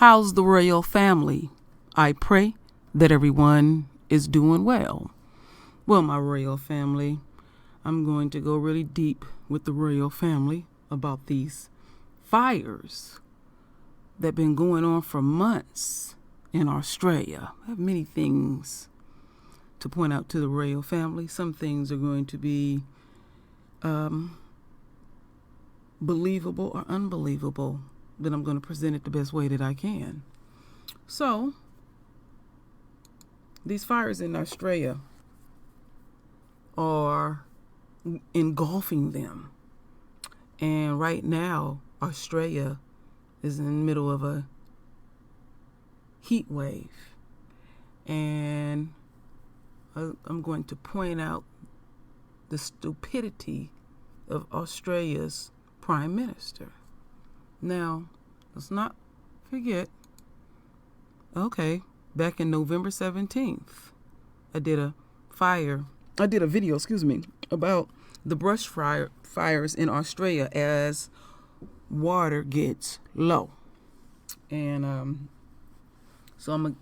How's the royal family? I pray that everyone is doing well. Well, my royal family, I'm going to go really deep with the royal family about these fires that have been going on for months in Australia. I have many things to point out to the royal family. Some things are going to be believable or unbelievable, but I'm going to present it the best way that I can. So, these fires in Australia are engulfing them. And right now, Australia is in the middle of a heat wave. And I'm going to point out the stupidity of Australia's Prime Minister. Now, let's not forget, back in November 17th, I did a video, about the brush fires in Australia as water gets low. And so I'm going to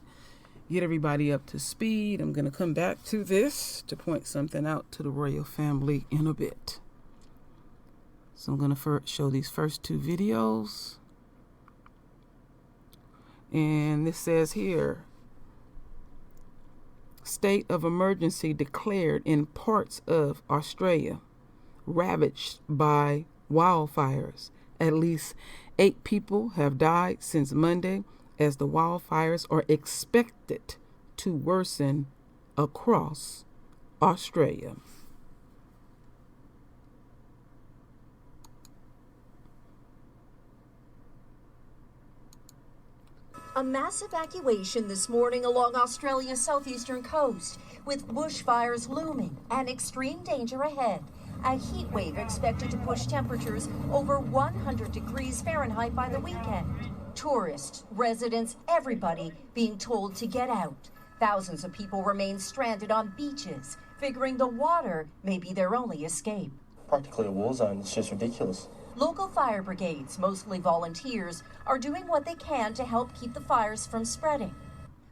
get everybody up to speed. I'm going to come back to this to point something out to the royal family in a bit. So I'm going to show these first two videos. And this says here, state of emergency declared in parts of Australia ravaged by wildfires. At least 8 people have died since Monday as the wildfires are expected to worsen across Australia. A mass evacuation this morning along Australia's southeastern coast, with bushfires looming and extreme danger ahead. A heat wave expected to push temperatures over 100 degrees Fahrenheit by the weekend. Tourists, residents, everybody being told to get out. Thousands of people remain stranded on beaches, figuring the water may be their only escape. Practically a war zone. It's just ridiculous. Local fire brigades, mostly volunteers, are doing what they can to help keep the fires from spreading.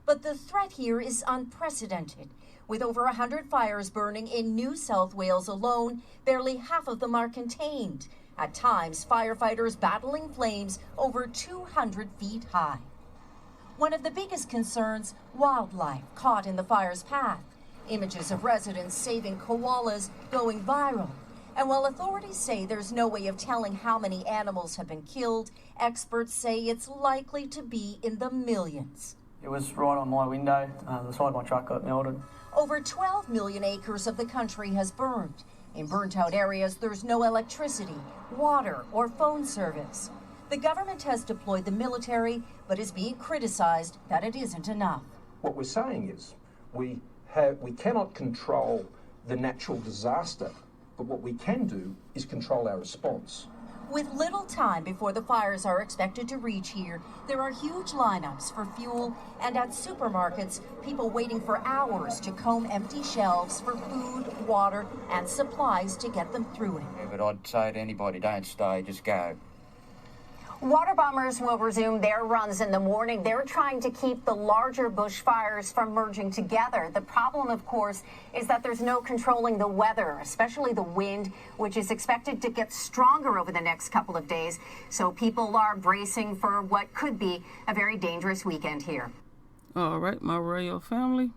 But the threat here is unprecedented. With over 100 fires burning in New South Wales alone, barely half of them are contained. At times, firefighters battling flames over 200 feet high. One of the biggest concerns, wildlife caught in the fire's path. Images of residents saving koalas going viral. And while authorities say there's no way of telling how many animals have been killed, experts say it's likely to be in the millions. It was right on my window. The side of my truck got melted. Over 12 million acres of the country has burned. In burnt-out areas, there's no electricity, water, or phone service. The government has deployed the military, but is being criticized that it isn't enough. What we're saying is we cannot control the natural disaster, but what we can do is control our response. With little time before the fires are expected to reach here, there are huge lineups for fuel, and at supermarkets, people waiting for hours to comb empty shelves for food, water, and supplies to get them through it. Yeah, but I'd say to anybody, don't stay, just go. Water bombers will resume their runs in the morning. They're trying to keep the larger bushfires from merging together. The problem, of course, is that there's no controlling the weather, especially the wind, which is expected to get stronger over the next couple of days. So people are bracing for what could be a very dangerous weekend here. All right, my royal family,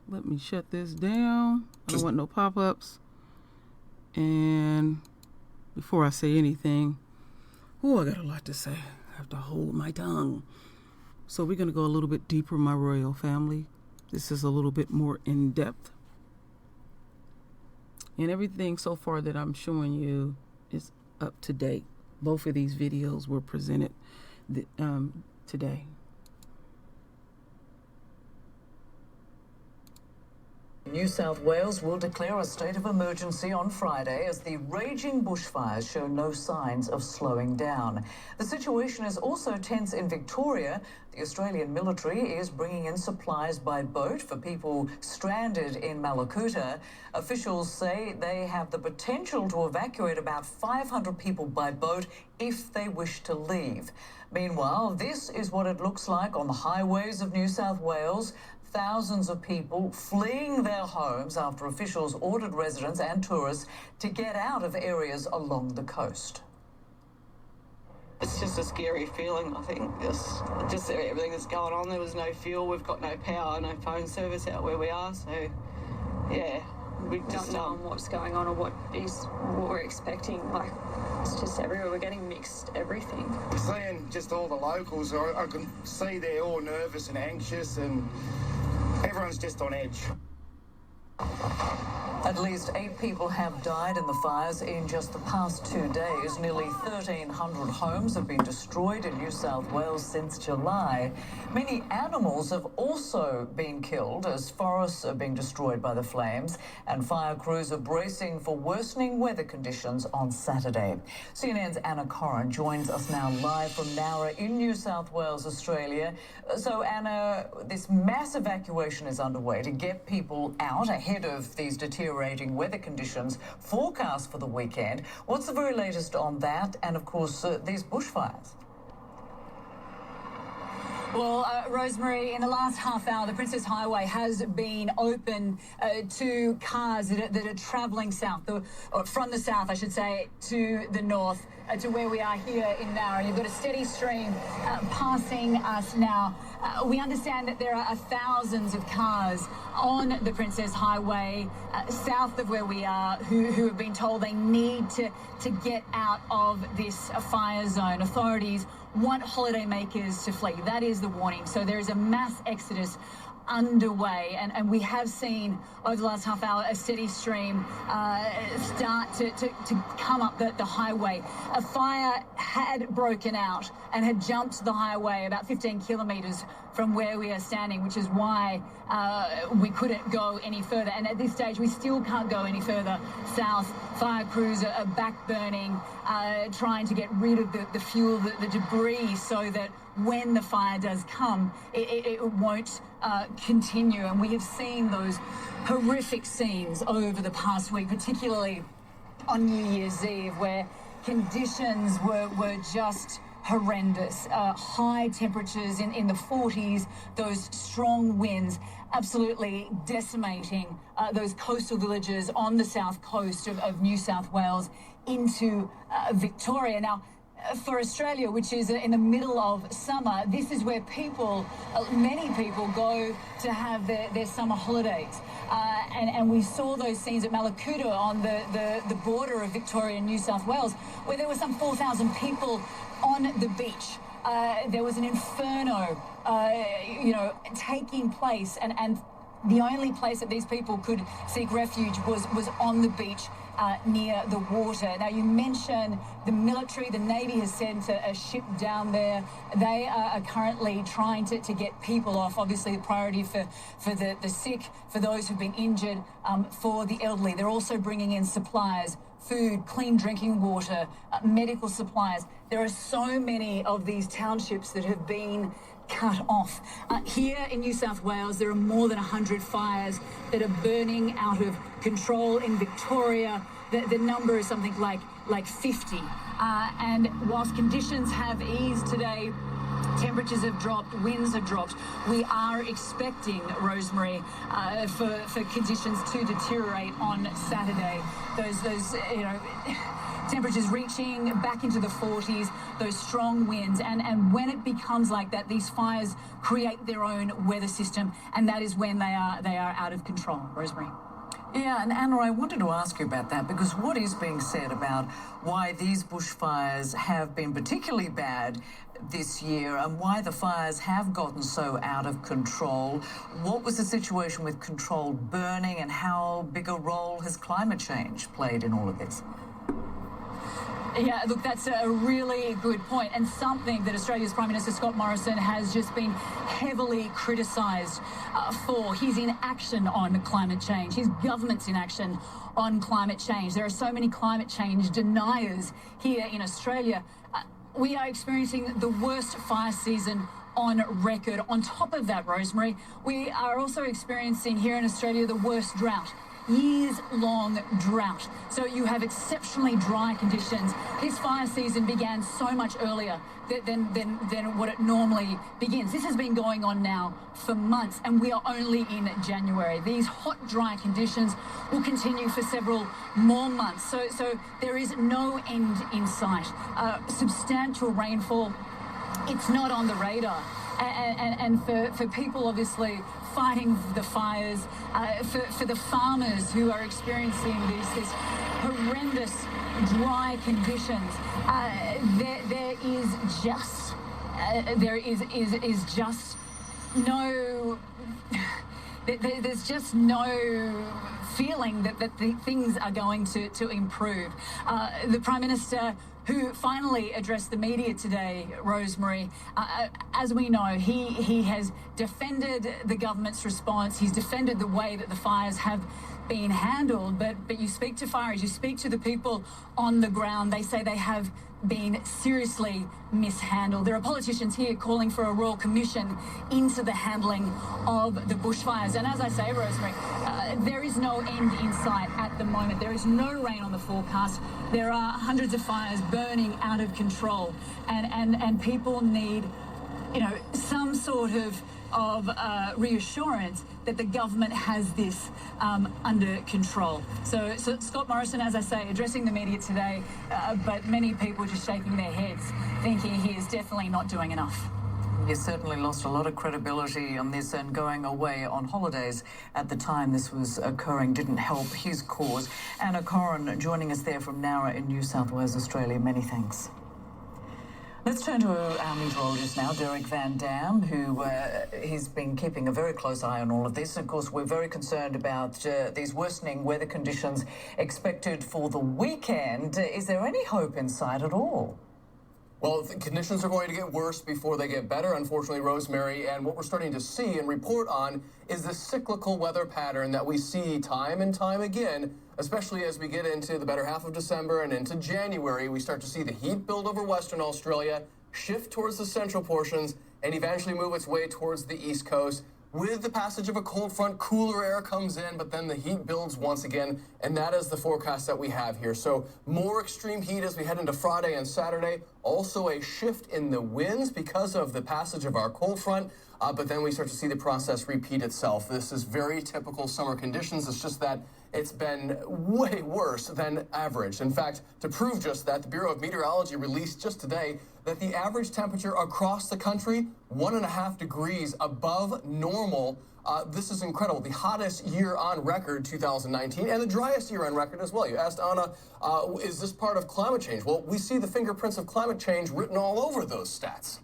let me shut this down. I don't want no pop-ups. And before I say anything, I got a lot to say. I have to hold my tongue. So we're going to go a little bit deeper, my royal family. This is a little bit more in-depth. And everything so far that I'm showing you is up to date. Both of these videos were presented today. New South Wales will declare a state of emergency on Friday as the raging bushfires show no signs of slowing down. The situation is also tense in Victoria. The Australian military is bringing in supplies by boat for people stranded in Malakuta. Officials say they have the potential to evacuate about 500 people by boat if they wish to leave. Meanwhile, this is what it looks like on the highways of New South Wales. Thousands of people fleeing their homes after officials ordered residents and tourists to get out of areas along the coast. It's just a scary feeling, I think. Just everything that's going on. There was no fuel, we've got no power, no phone service out where we are, so yeah. We don't know what's going on or what we're expecting. Like, it's just everywhere. We're getting mixed everything. Seeing just all the locals, I can see they're all nervous and anxious, and everyone's just on edge. At least 8 people have died in the fires in just the past 2 days. Nearly 1,300 homes have been destroyed in New South Wales since July. Many animals have also been killed as forests are being destroyed by the flames, and fire crews are bracing for worsening weather conditions on Saturday. CNN's Anna Corrin joins us now live from Nowra in New South Wales, Australia. So, Anna, this mass evacuation is underway to get people out ahead of these deteriorating weather conditions forecast for the weekend. What's the very latest on that and, of course, these bushfires? Well, Rosemary, in the last half hour, the Princess Highway has been open to cars that are travelling south, or from the south, I should say, to the north, to where we are here in Nowra. You've got a steady stream passing us now. We understand that there are thousands of cars on the Princess Highway south of where we are who have been told they need to get out of this fire zone. Authorities want holidaymakers to flee. That is the warning. So there is a mass exodus underway, and we have seen over the last half hour a steady stream start to come up the highway. A fire had broken out and had jumped the highway about 15 kilometres from where we are standing, which is why we couldn't go any further. And at this stage, we still can't go any further south. Fire crews are back burning, trying to get rid of the fuel, the debris, so that when the fire does come, it won't continue. And we have seen those horrific scenes over the past week, particularly on New Year's Eve, where conditions were just horrendous. High temperatures in the 40s, those strong winds absolutely decimating those coastal villages on the south coast of New South Wales into Victoria. Now, for Australia, which is in the middle of summer, this is where many people go to have their summer holidays. And we saw those scenes at Malakuta on the border of Victoria and New South Wales, where there were some 4,000 people on the beach. There was an inferno, taking place, and the only place that these people could seek refuge was on the beach near the water. Now, you mentioned the military. The Navy has sent a ship down there. They are currently trying to get people off. Obviously, the priority for the sick, for those who've been injured, for the elderly. They're also bringing in supplies, food, clean drinking water, medical supplies. There are so many of these townships that have been cut off. Here in New South Wales, there are more than 100 fires that are burning out of control. In Victoria, the number is something like 50. And whilst conditions have eased today, temperatures have dropped, winds have dropped, we are expecting, Rosemary, for conditions to deteriorate on Saturday. Those temperatures reaching back into the 40s, those strong winds, and when it becomes like that, these fires create their own weather system, and that is when they are out of control. Rosemary. Yeah, and Anna, I wanted to ask you about that, because what is being said about why these bushfires have been particularly bad this year and why the fires have gotten so out of control? What was the situation with controlled burning, and how big a role has climate change played in all of this? Yeah, look, that's a really good point, and something that Australia's Prime Minister Scott Morrison has just been heavily criticised for his inaction on climate change, his government's inaction on climate change. There are so many climate change deniers here in Australia. We are experiencing the worst fire season on record. On top of that, Rosemary, we are also experiencing here in Australia the worst drought years-long drought. So you have exceptionally dry conditions. This fire season began so much earlier than what it normally begins. This has been going on now for months, and we are only in January. These hot, dry conditions will continue for several more months. So there is no end in sight. Substantial rainfall, it's not on the radar. And for people obviously fighting the fires, for the farmers who are experiencing these horrendous dry conditions, there is just no. There's just no feeling that the things are going to improve. The Prime Minister, who finally addressed the media today, Rosemary, as we know, he has defended the government's response. He's defended the way that the fires have been handled. But you speak to fires, you speak to the people on the ground. They say they have been seriously mishandled. There are politicians here calling for a royal commission into the handling of the bushfires. And as I say, Rosemary, there is no end in sight at the moment. There is no rain on the forecast. There are hundreds of fires burning out of control, and people need, some sort of reassurance that the government has this under control. So Scott Morrison, as I say, addressing the media today, but many people just shaking their heads, thinking he is definitely not doing enough. He certainly lost a lot of credibility on this, and going away on holidays at the time this was occurring didn't help his cause. Anna Corrin joining us there from Nowra in New South Wales, Australia. Many thanks. Let's turn to our meteorologist now, Derek Van Dam, who he's been keeping a very close eye on all of this. Of course, we're very concerned about these worsening weather conditions expected for the weekend. Is there any hope in sight at all? Well, the conditions are going to get worse before they get better, unfortunately, Rosemary. And what we're starting to see and report on is this cyclical weather pattern that we see time and time again, especially as we get into the better half of December and into January. We start to see the heat build over Western Australia, shift towards the central portions, and eventually move its way towards the east coast. With the passage of a cold front, cooler air comes in, but then the heat builds once again, and that is the forecast that we have here. So more extreme heat as we head into Friday and Saturday. Also a shift in the winds because of the passage of our cold front, but then we start to see the process repeat itself. This is very typical summer conditions. It's just that it's been way worse than average. In fact, to prove just that, the Bureau of Meteorology released just today that the average temperature across the country, 1.5 degrees above normal. This is incredible. The hottest year on record, 2019, and the driest year on record as well. You asked Anna, is this part of climate change? Well, we see the fingerprints of climate change written all over those stats.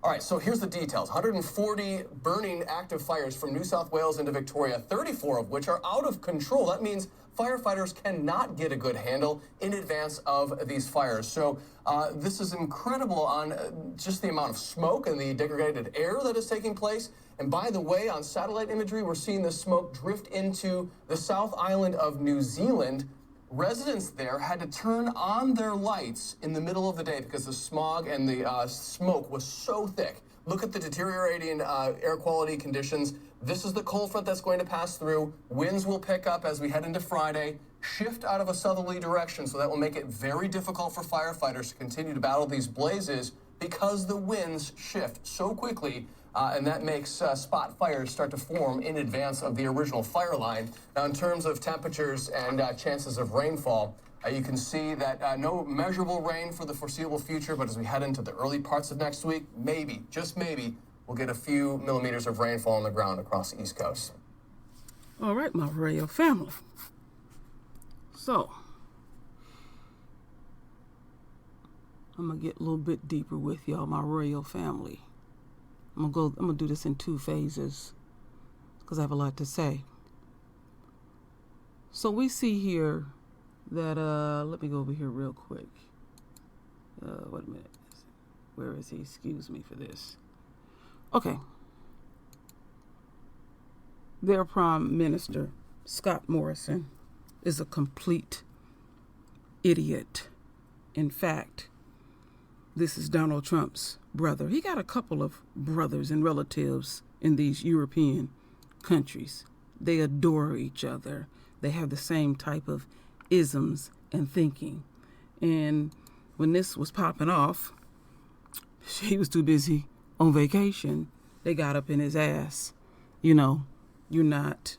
All right, so here's the details. 140 burning active fires from New South Wales into Victoria, 34 of which are out of control. That means firefighters cannot get a good handle in advance of these fires. So this is incredible on just the amount of smoke and the degraded air that is taking place. And by the way, on satellite imagery, we're seeing the smoke drift into the South Island of New Zealand. Residents there had to turn on their lights in the middle of the day because the smog and the smoke was so thick. Look at the deteriorating air quality conditions. This is the cold front that's going to pass through. Winds will pick up as we head into Friday, shift out of a southerly direction, so that will make it very difficult for firefighters to continue to battle these blazes because the winds shift so quickly. And that makes spot fires start to form in advance of the original fire line. Now, in terms of temperatures and chances of rainfall, you can see that no measurable rain for the foreseeable future, but as we head into the early parts of next week, maybe, just maybe, we'll get a few millimeters of rainfall on the ground across the East Coast. All right, my royal family. So, I'm going to get a little bit deeper with y'all, my royal family. I'm gonna do this in 2 phases because I have a lot to say. So we see here that let me go over here real quick. Wait a minute. Where is he? Excuse me for this. Okay. Their Prime Minister, Scott Morrison, is a complete idiot. In fact, this is Donald Trump's brother. He got a couple of brothers and relatives in these European countries. They adore each other. They have the same type of isms and thinking. And when this was popping off, he was too busy on vacation. They got up in his ass. You know, you're not.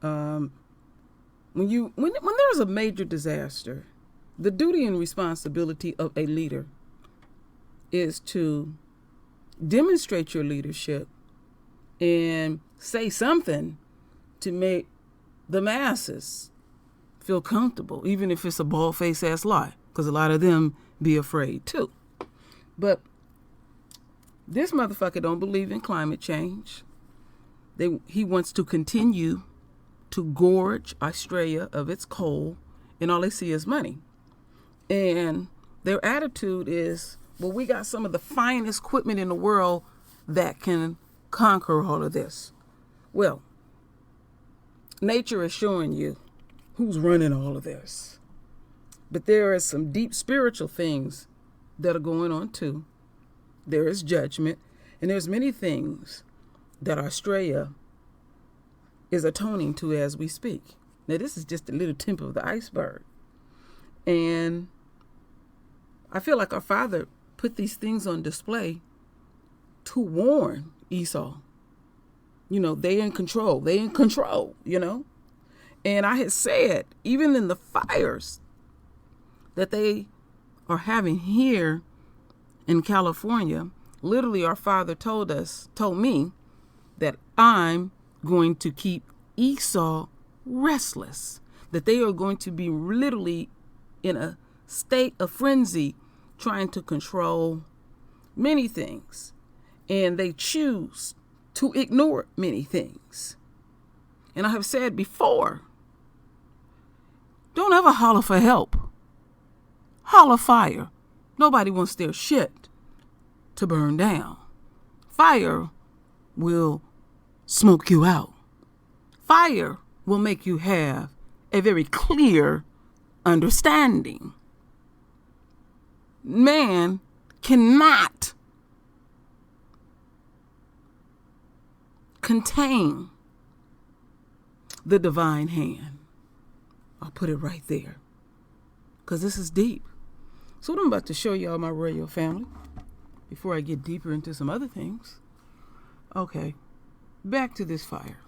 When there's a major disaster, the duty and responsibility of a leader is to demonstrate your leadership and say something to make the masses feel comfortable, even if it's a bald-faced ass lie, because a lot of them be afraid too. But this motherfucker don't believe in climate change. He wants to continue to gorge Australia of its coal, and all they see is money. And their attitude is, well, we got some of the finest equipment in the world that can conquer all of this. Well, nature is showing you who's running all of this. But there are some deep spiritual things that are going on too. There is judgment, and there's many things that Australia is atoning to as we speak. Now, this is just a little tip of the iceberg. And I feel like our Father put these things on display to warn Esau. You know, they in control, you know. And I had said, even in the fires that they are having here in California, literally our Father told me that I'm going to keep Esau restless, that they are going to be literally in a state of frenzy trying to control many things, and they choose to ignore many things. And I have said before, don't ever holler for help. Holler fire. Nobody wants their shit to burn down. Fire will smoke you out. Fire will make you have a very clear understanding. Man cannot contain the divine hand. I'll put it right there, because this is deep. So what I'm about to show y'all, my royal family, before I get deeper into some other things. Okay, back to this fire.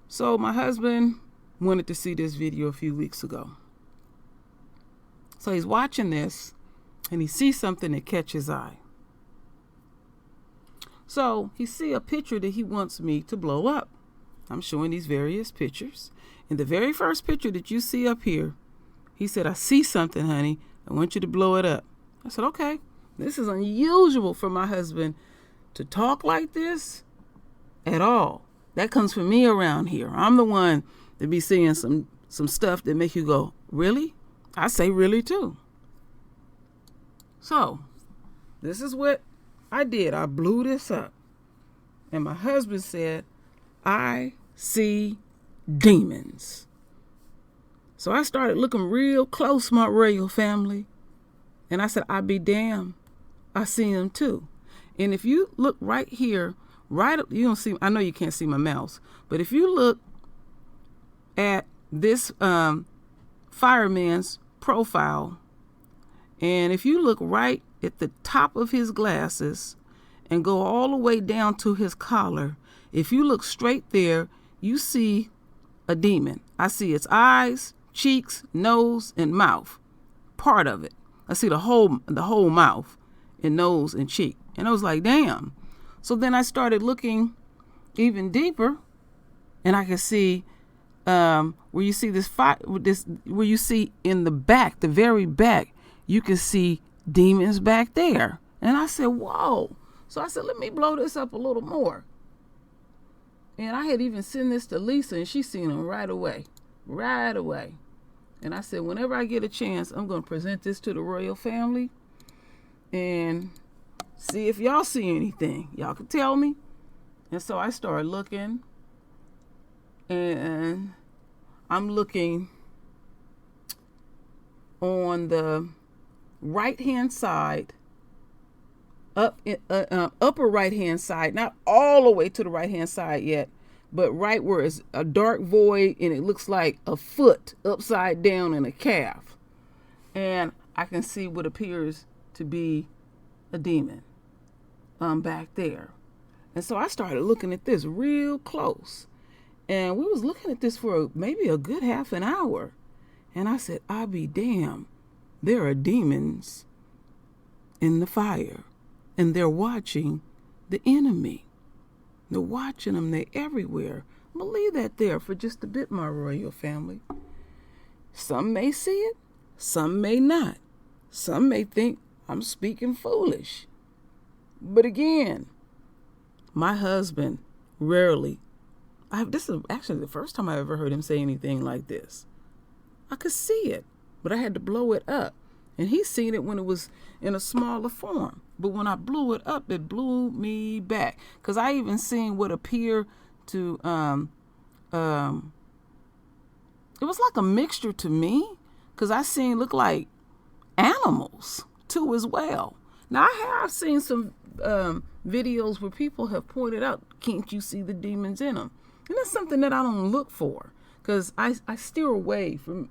So my husband wanted to see this video a few weeks ago. So he's watching this, and he sees something that catches his eye. So he see a picture that he wants me to blow up. I'm showing these various pictures. And the very first picture that you see up here, he said, I see something, honey. I want you to blow it up. I said, okay. This is unusual for my husband to talk like this at all. That comes from me around here. I'm the one that be seeing some stuff that make you go, really? I say really too. So this is what I did. I blew this up. And my husband said, I see demons. So I started looking real close, my royal family. And I said, I be damned, I see them too. And if you look right here, you don't see, I know you can't see my mouse, but if you look at this fireman's profile, and if you look right at the top of his glasses and go all the way down to his collar, if you look straight there, you see a demon. I see its eyes, cheeks, nose, and mouth. Part of it. I see the whole mouth and nose and cheek. And I was like, damn. So then I started looking even deeper, and I could see where you see where you see in the back, the very back, you can see demons back there. And I said, whoa. So I said, let me blow this up a little more. And I had even sent this to Lisa, and she seen them right away. And I said, whenever I get a chance, I'm going to present this to the royal family and see if y'all see anything. Y'all can tell me. And so I started looking, and I'm looking on the right-hand side, upper right-hand side, not all the way to the right-hand side yet, but right where it's a dark void and it looks like a foot upside down in a calf. And I can see what appears to be a demon back there. And so I started looking at this real close. And we was looking at this for maybe a good half an hour. And I said, I be damned. There are demons in the fire. And they're watching the enemy. They're watching them. They're everywhere. I'm going to leave that there for just a bit, my royal family. Some may see it. Some may not. Some may think I'm speaking foolish. But again, my husband rarely, this is actually the first time I ever heard him say anything like this. I could see it, but I had to blow it up. And he's seen it when it was in a smaller form. But when I blew it up, it blew me back. Because I even seen what appeared to, it was like a mixture to me. Because I seen look like animals too as well. Now I have seen some videos where people have pointed out, can't you see the demons in them? And that's something that I don't look for. Because I steer away from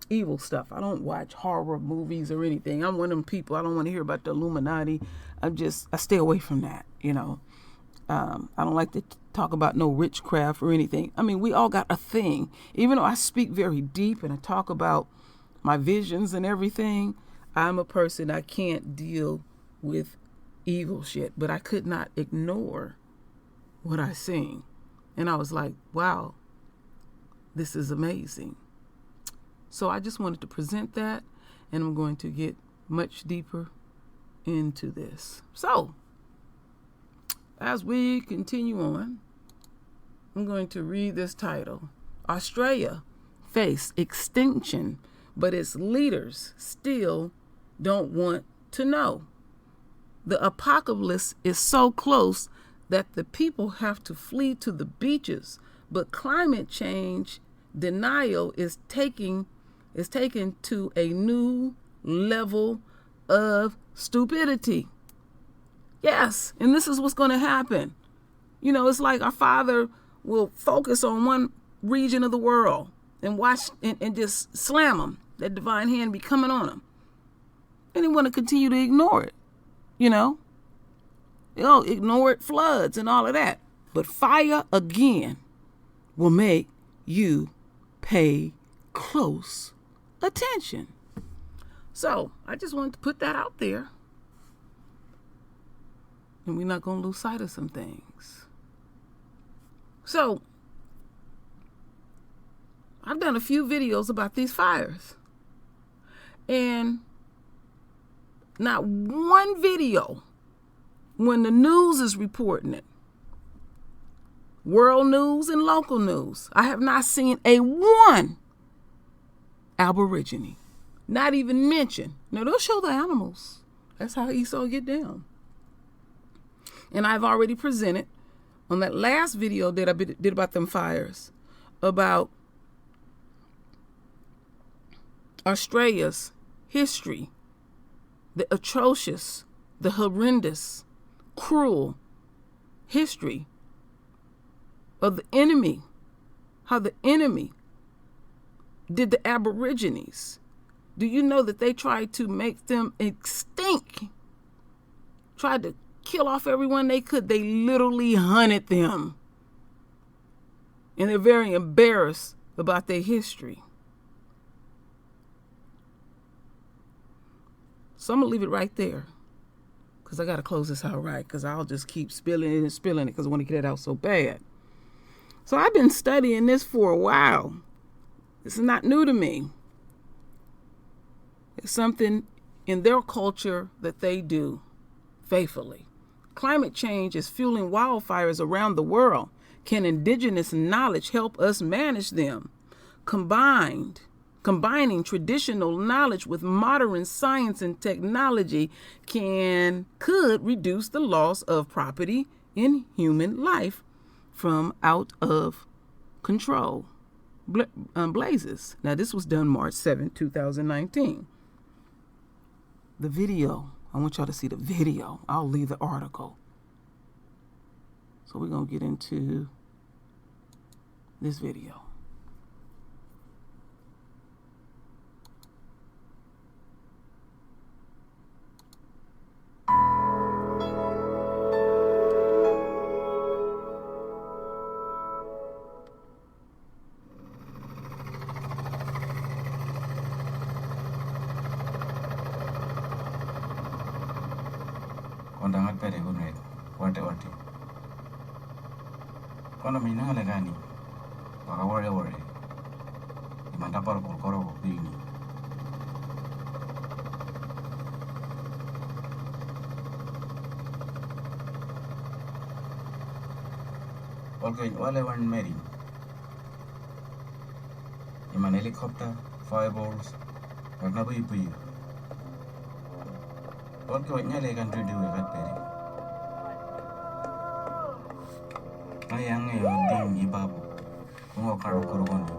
evil stuff. I don't watch horror movies or anything. I'm one of them people. I don't want to hear about the Illuminati. I stay away from that, you know. I don't like to talk about no witchcraft or anything. I mean, we all got a thing. Even though I speak very deep and I talk about my visions and everything, I'm a person, I can't deal with evil shit. But I could not ignore what I seen. And I was like, wow, this is amazing. So I just wanted to present that, and I'm going to get much deeper into this. So, as we continue on, I'm going to read this title. Australia faced extinction, but its leaders still don't want to know. The apocalypse is so close that the people have to flee to the beaches, but climate change denial is taken to a new level of stupidity. Yes, and this is what's going to happen. You know, it's like our Father will focus on one region of the world and watch and just slam them. That divine hand be coming on them. And they want to continue to ignore it. You know, ignore it, floods and all of that. But fire again will make you pay close attention. So I just wanted to put that out there. And we're not going to lose sight of some things. So I've done a few videos about these fires. And not one video, when the news is reporting it, world news and local news, I have not seen a one Aborigine. Not even mentioned. Now they'll show the animals. That's how Esau get down. And I've already presented on that last video that I did about them fires, about Australia's history, the atrocious, the horrendous, cruel history of the enemy, how the enemy did the Aborigines. Do you know that they tried to make them extinct? Tried to kill off everyone they could. They literally hunted them. And they're very embarrassed about their history. So I'm going to leave it right there. Because I got to close this out right. Because I'll just keep spilling it because I want to get it out so bad. So I've been studying this for a while. This is not new to me. It's something in their culture that they do faithfully. Climate change is fueling wildfires around the world. Can indigenous knowledge help us manage them? Combining traditional knowledge with modern science and technology could reduce the loss of property in human life from out of control blazes. Now, this was done March 7, 2019. The video, I want y'all to see the video. I'll leave the article. So we're going to get into this video. Kondangat pere gunre wate kono mina ngale gani baka wore imanda par koro bini okay wale wan meri iman helicopter fireballs wagna bui okay wanyale kan tu diwe kat peri ayang yo ding ibabu kungo karo korongo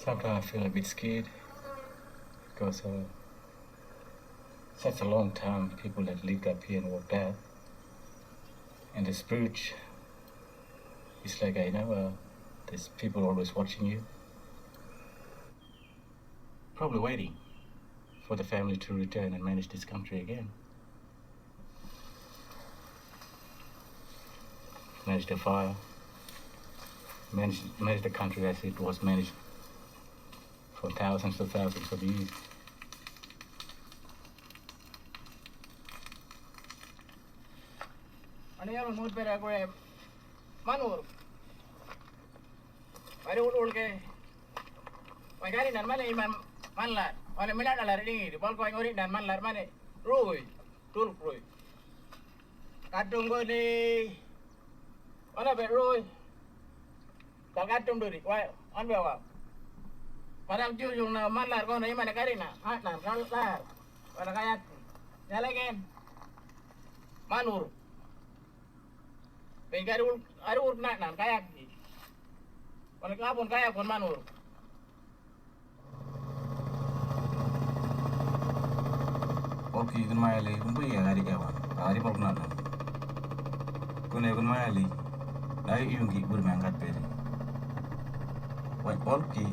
Sometimes I feel a bit scared because such a long time people that lived up here and worked out, and the spirit is like there's people always watching you, probably waiting for the family to return and manage this country again, manage the fire, manage the country as it was managed for thousands of years. Ani yaron mood pera gore manur. Ari ul ke. Magari nan mane iman manlar. Wale milan ala ringi. Bol ko ngori dan manlar mane. Roi. Tul roi. Kadung go ni. Ona be roi. Kadung duri. Wai on be wa. Padang jujung na manlar ko na imane karina. Hat nan kalar. Wala kayak. Jalagen. Manur. Pengari ur nak nan kayak. Wala kapon kayak kon manur. Okay, kun mayali kun buya hari jawan. Hari pok nan. Kun mayali. Dai yungi bur mangkat peri. Wai polki.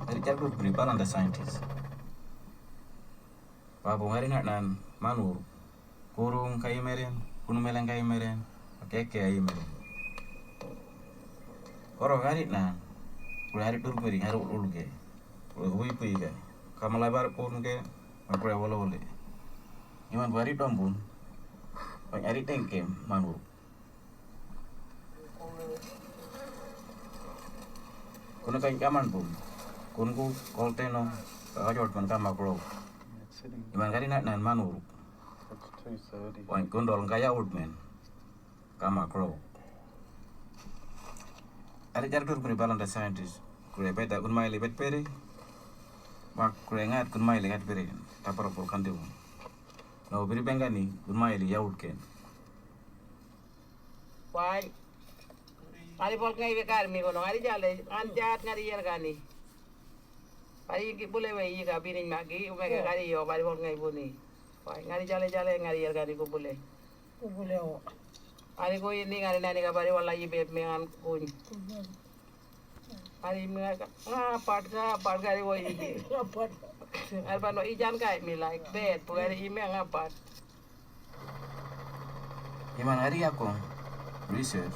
Hari jago beribalan the scientist. Babu hari nak nan manur. Kurung kayu meren, kunu melang kayu meren. Keke ayi meren. Koro hari na, kula hari puri hari ulu ke, ui pui ke, kamalai bar pun ke, aku ya wala. Iman bari dombun, hari tengkem manu. Kuna kain kaman pun, kunku kolteno, kajot man kamakro. Iman hari nak nan manu. Wan kundol kaya oldman. Kama crow. Ada jardur kuni balan the scientist. Kure beta kun mai lebet pere. Mak kure ngat kun mai legat pere. Tapar por kandu. No beri bengani kun mai li yaud ken. Wai. Ari pol ngai bekar mi kono ari jale anjat ngari yer gani. Ari ki bule we yi ga biring magi umega gari yo bari pol ngai buni. Wai ngari jale ngari yer gani ko bule. Ko bule o. Ari ko ini ngari nani ka bari wala yi beb mengan kun. Ari menga part gari wo yi. Ari bano ijan kai mi like bed pugari i menga part. Iman hari ako research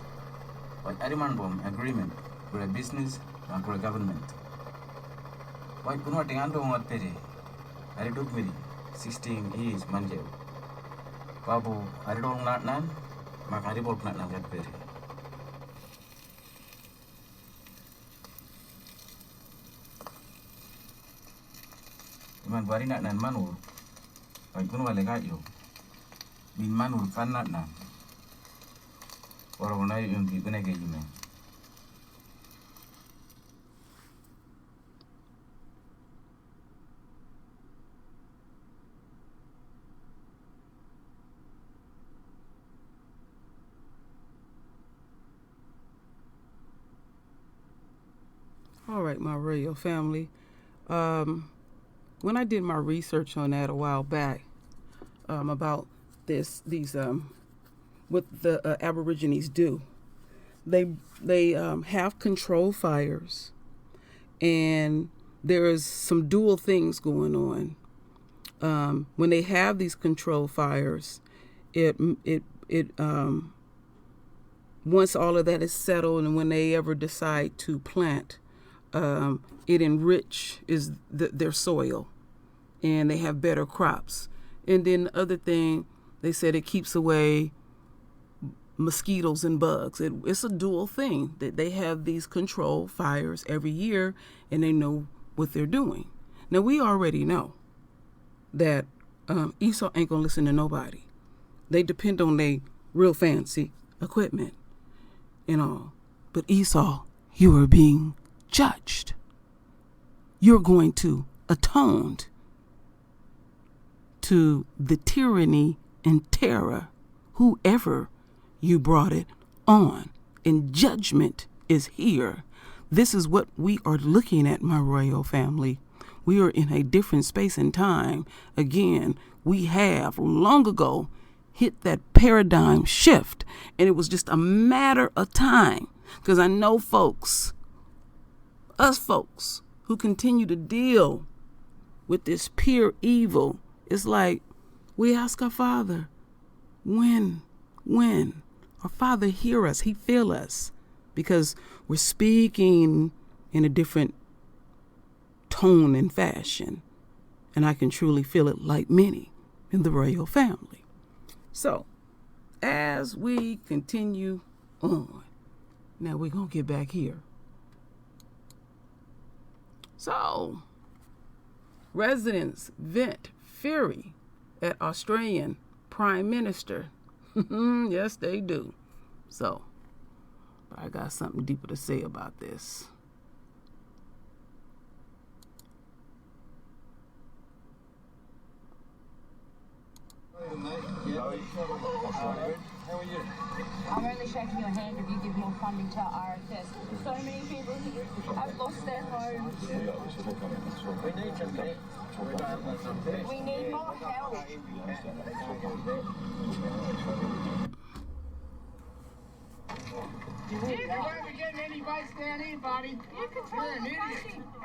what Ariman bomb agreement for a business and for a government. Why kuno tingando ngot pere. Ari duk miri 16 years manje. Babu ari dong nan makari bol nak nangat pere. man bari na nan manur. Ay kuno wale kayo. Min manur kan na nan. Oro na yung bibene ke yume. All right, my radio family. When I did my research on that a while back, about what the Aborigines do, they have controlled fires, and there is some dual things going on. When they have these controlled fires, once all of that is settled, and when they ever decide to plant, it enriches their soil, and they have better crops. And then the other thing, they said it keeps away mosquitoes and bugs. It's a dual thing that they have these controlled fires every year, and they know what they're doing. Now, we already know that Esau ain't gonna listen to nobody. They depend on their real fancy equipment and all. But Esau, you are being judged. You're going to atone to the tyranny and terror, whoever you brought it on. And judgment is here. This is what we are looking at, my royal family. We are in a different space and time. Again, we have long ago hit that paradigm shift, and it was just a matter of time. Because I know us folks who continue to deal with this pure evil, it's like we ask our Father, when? Our Father hear us, He feel us, because we're speaking in a different tone and fashion, and I can truly feel it like many in the royal family. So, as we continue on, now we're going to get back here. So, residents vent fury at Australian Prime Minister. Yes, they do. So, but I got something deeper to say about this. How are you? I'm only shaking your hand if you give more funding to RSS. So many people here have lost their homes. We need some help. We need more help. You won't be getting any votes down here, buddy. You're an idiot.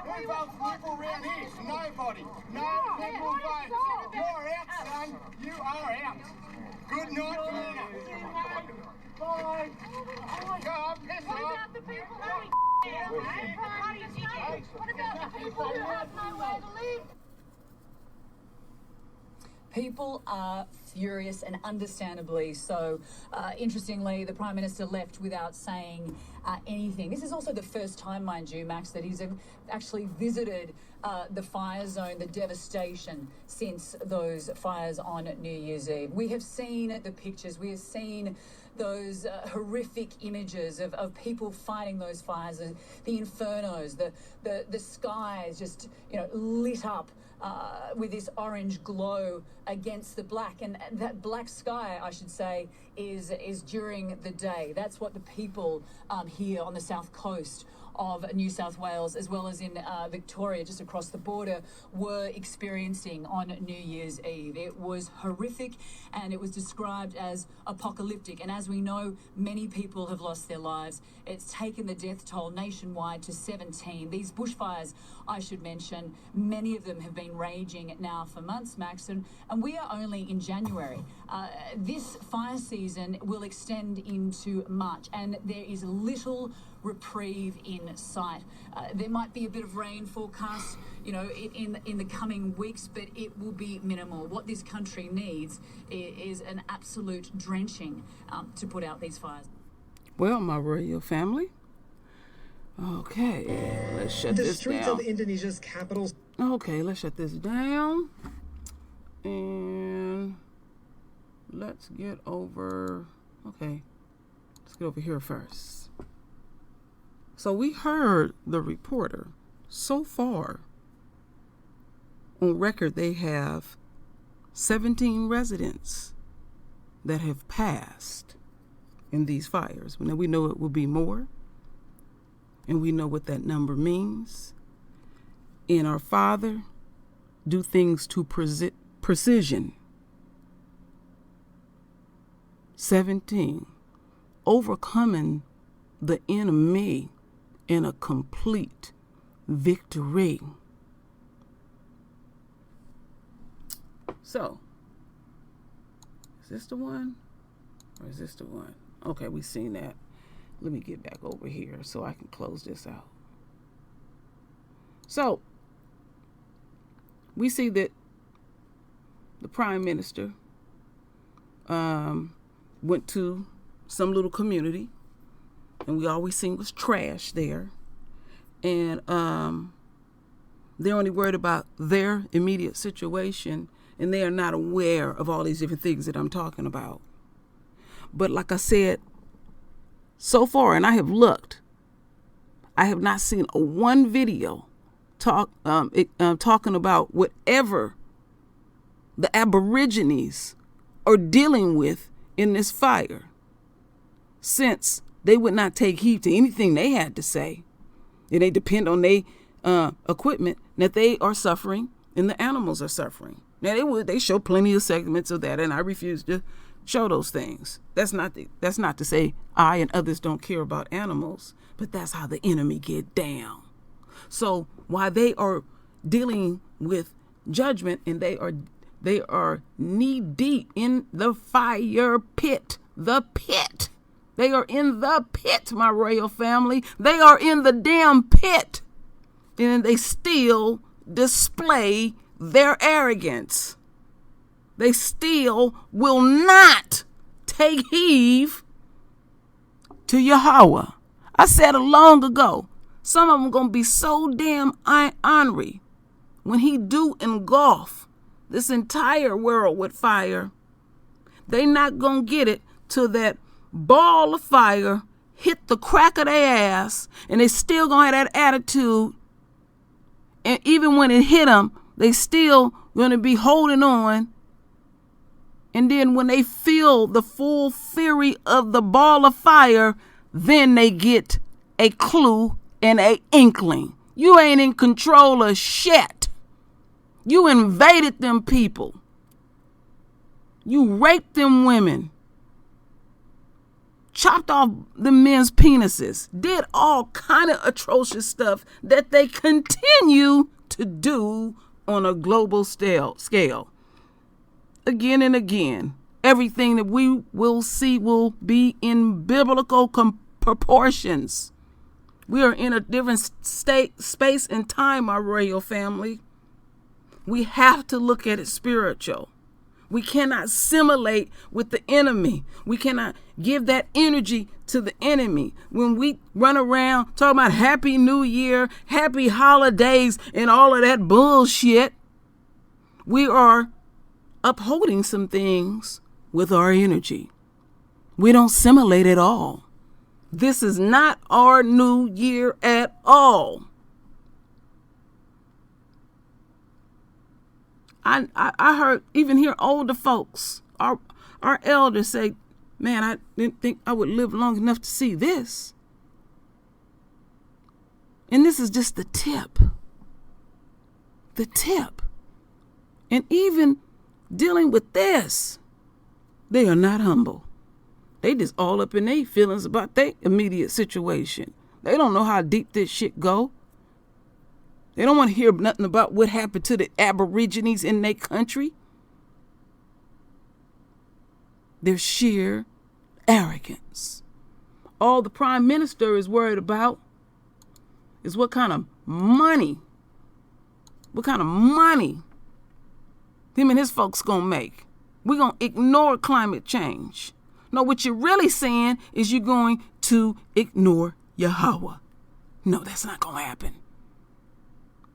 Who votes Liberal around here? Nobody. No Liberal votes. You're out, son. You are out. Good night, Fiona. Bye. Go on, piss off. What about the people What about the people who have nowhere to live? People are furious, and understandably so. Interestingly, the Prime Minister left without saying anything. This is also the first time, mind you, Max, that he's actually visited the fire zone, the devastation since those fires on New Year's Eve. We have seen the pictures. We have seen those horrific images of people fighting those fires, the infernos, the skies just, lit up with this orange glow against the black, and that black sky, I should say, is during the day. That's what the people here on the south coast of New South Wales, as well as in Victoria, just across the border, were experiencing on New Year's Eve. It was horrific, and it was described as apocalyptic. And as we know, many people have lost their lives. It's taken the death toll nationwide to 17. These bushfires, I should mention, many of them have been raging now for months, Max, and we are only in January. This fire season will extend into March, and there is little reprieve in sight. There might be a bit of rain forecast, in the coming weeks, but it will be minimal. What this country needs is an absolute drenching to put out these fires. Well, my royal family, Okay, let's shut this down. The streets of Indonesia's capital. Okay, let's shut this down. And let's get over. Okay, let's get over here first. So we heard the reporter. So far, on record, they have 17 residents that have passed in these fires. Now we know it will be more, and we know what that number means. And our Father do things to precision. 17, overcoming the enemy in a complete victory. So, is this the one? Or is this the one? Okay, we've seen that. Let me get back over here so I can close this out. So, we see that the Prime Minister went to some little community, and we always seen was trash there. And they're only worried about their immediate situation, and they are not aware of all these different things that I'm talking about. But like I said, so far, and I have looked, I have not seen one video talking about whatever the Aborigines are dealing with in this fire, since they would not take heed to anything they had to say. And they depend on their equipment that they are suffering and the animals are suffering. Now they show plenty of segments of that, and I refuse to show those things. That's not to say I and others don't care about animals, but that's how the enemy get down. So while they are dealing with judgment, and they are knee deep in the fire pit, They are in the pit, my royal family. They are in the damn pit. And they still display their arrogance. They still will not take heed to Yahweh. I said it long ago. Some of them going to be so damn ornery when he do engulf this entire world with fire. They not going to get it till that ball of fire hit the crack of their ass, and they still gonna have that attitude. And even when it hit them, they still gonna be holding on. And then when they feel the full fury of the ball of fire, then they get a clue and a inkling. You ain't in control of shit. You invaded them people. You raped them women. Chopped off the men's penises, did all kind of atrocious stuff that they continue to do on a global scale. Again and again, everything that we will see will be in biblical proportions. We are in a different space and time, our royal family. We have to look at it spiritual. We cannot simulate with the enemy. We cannot give that energy to the enemy. When we run around talking about Happy New Year, Happy Holidays, and all of that bullshit, we are upholding some things with our energy. We don't simulate at all. This is not our new year at all. I heard even hear older folks, our elders say, man, I didn't think I would live long enough to see this. And this is just the tip. The tip. And even dealing with this, they are not humble. They just all up in their feelings about their immediate situation. They don't know how deep this shit go. They don't want to hear nothing about what happened to the Aborigines in their country. Their sheer arrogance. All the Prime Minister is worried about is what kind of money him and his folks gonna make. We're gonna ignore climate change. No, what you're really saying is you're going to ignore Yahweh. No, that's not going to happen.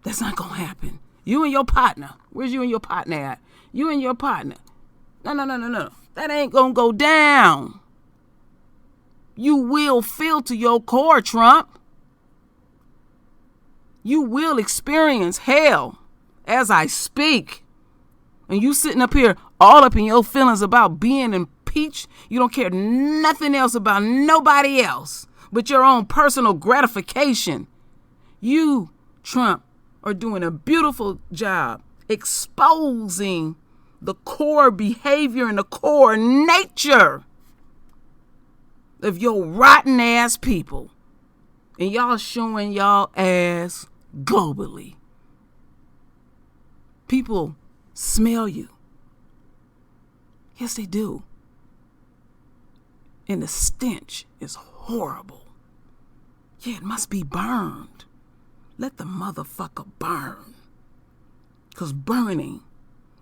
That's not going to happen. You and your partner. Where's you and your partner at? You and your partner. No. That ain't going to go down. You will feel to your core, Trump. You will experience hell as I speak. And you sitting up here all up in your feelings about being impeached. You don't care nothing else about nobody else but your own personal gratification. You, Trump, are doing a beautiful job exposing the core behavior and the core nature of your rotten ass people. And y'all showing y'all ass globally. People smell you. Yes, they do. And the stench is horrible. Yeah, it must be burned. Let the motherfucker burn. Because burning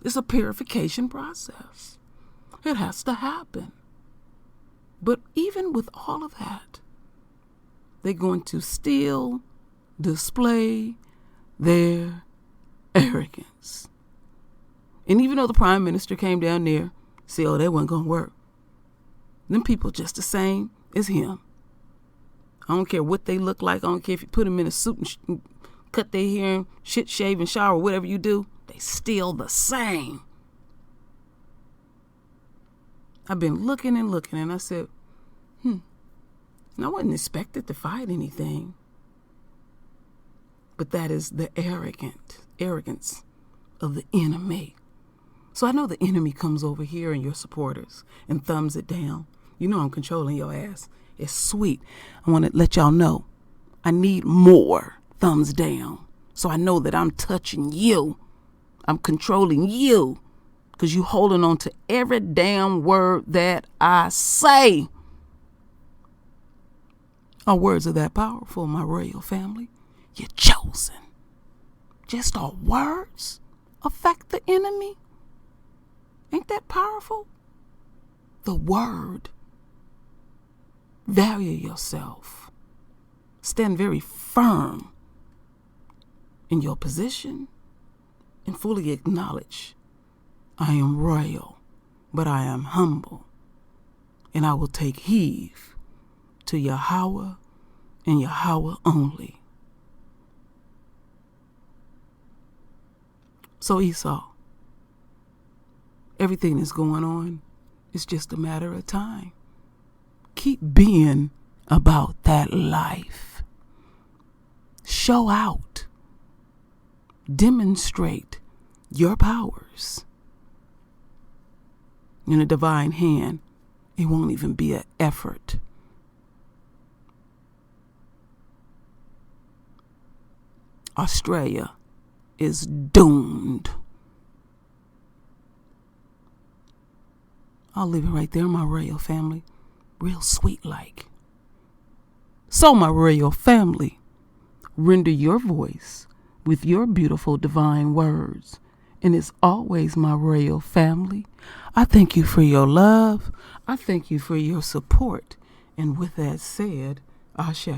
is a purification process. It has to happen. But even with all of that, they're going to still display their arrogance. And even though the prime minister came down there, said, oh, that wasn't going to work. Them people just the same as him. I don't care what they look like. I don't care if you put them in a suit and cut their hair and shit, shave and shower, whatever you do. They still the same. I've been looking and I said, and I wasn't expected to fight anything. But that is the arrogance of the enemy. So I know the enemy comes over here and your supporters and thumbs it down. You know I'm controlling your ass. It's sweet. I want to let y'all know I need more thumbs down. So I know that I'm touching you. I'm controlling you. Because you holding on to every damn word that I say. Our words are that powerful, my royal family. You're chosen. Just our words affect the enemy. Ain't that powerful? The word. Value yourself. Stand very firm in your position and fully acknowledge I am royal, but I am humble, and I will take heed to Yahweh and Yahweh only. So Esau, everything that's going on is just a matter of time. Keep being about that life. Show out. Demonstrate your powers. In a divine hand, it won't even be an effort. Australia is doomed. I'll leave it right there, my royal family. Real sweet like. So, my royal family, render your voice with your beautiful divine words. And it's always, my royal family, I thank you for your love. I thank you for your support. And with that said, Ashe.